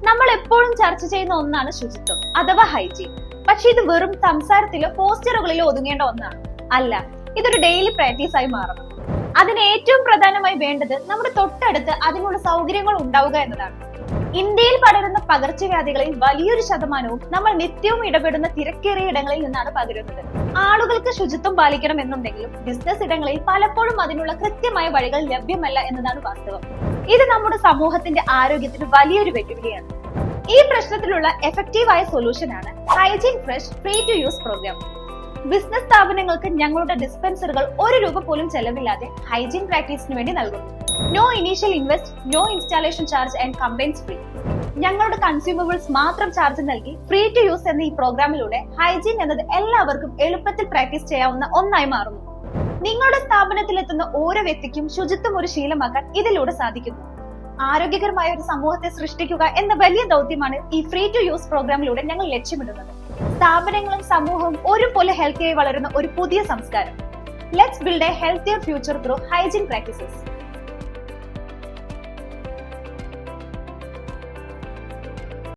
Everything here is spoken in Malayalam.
നമ്മൾ എപ്പോഴും ചർച്ച ചെയ്യുന്ന ഒന്നാണ് ശുചിത്വം അഥവാ ഹൈജീൻ. പക്ഷെ ഇത് വെറും സംസാരത്തിലോ പോസ്റ്ററുകളിലോ ഒതുങ്ങേണ്ട ഒന്നാണ് അല്ല. ഇതൊരു ഡെയിലി പ്രാക്ടീസ് ആയി മാറണം. അതിന് ഏറ്റവും പ്രധാനമായി വേണ്ടത് നമ്മുടെ തൊട്ടടുത്ത് അതിനുള്ള സൗകര്യങ്ങൾ ഉണ്ടാവുക എന്നതാണ്. ഇന്ത്യയിൽ പടരുന്ന പകർച്ചവ്യാധികളിൽ വലിയൊരു ശതമാനവും നമ്മൾ നിത്യവും ഇടപെടുന്ന തിരക്കേറിയ ഇടങ്ങളിൽ നിന്നാണ് പകരുന്നത്. ആളുകൾക്ക് ശുചിത്വം പാലിക്കണം എന്നുണ്ടെങ്കിലും ബിസിനസ് ഇടങ്ങളിൽ പലപ്പോഴും അതിനുള്ള കൃത്യമായ വഴികൾ ലഭ്യമല്ല എന്നതാണ് വാസ്തവം. ഇത് നമ്മുടെ സമൂഹത്തിന്റെ ആരോഗ്യത്തിന് വലിയൊരു വെല്ലുവിളിയാണ്. ഈ പ്രശ്നത്തിലുള്ള എഫക്റ്റീവായ സൊല്യൂഷനാണ് hygiene fresh free to use programme. Business സ്ഥാപനങ്ങൾക്ക് ഞങ്ങളുടെ ഡിസ്പെൻസറുകൾ ഒരു രൂപ പോലും ചെലവില്ലാതെ ഹൈജീൻ പ്രാക്ടീസിന് വേണ്ടി നൽകുന്നു. No initial invest, no installation charge and complaints free. ഞങ്ങളുടെ കൺസ്യൂമബിൾസ് മാത്രം ചാർജ് നൽകി ഫ്രീ ടു യൂസ് എന്ന ഈ പ്രോഗ്രാമിലൂടെ ഹൈജീൻ എന്നത് എല്ലാവർക്കും എളുപ്പത്തിൽ പ്രാക്ടീസ് ചെയ്യാവുന്ന ഒന്നായി മാറുന്നു. നിങ്ങളുടെ സ്ഥാപനത്തിൽ എത്തുന്ന ഓരോ വ്യക്തിക്കും ശുചിത്വം ഒരു ശീലമാക്കാൻ ഇതിലൂടെ സാധിക്കുന്നു. ആരോഗ്യകരമായ ഒരു സമൂഹത്തെ സൃഷ്ടിക്കുക എന്ന വലിയ ദൗത്യമാണ് ഈ ഫ്രീ ടു യൂസ് പ്രോഗ്രാമിലൂടെ ഞങ്ങൾ ലക്ഷ്യമിടുന്നത്. സ്ഥാപനങ്ങളും സമൂഹവും ഒരുപോലെ ഹെൽത്തിയായി വളരുന്ന ഒരു പുതിയ സംസ്കാരം. Let's build A healthier future through hygiene practices.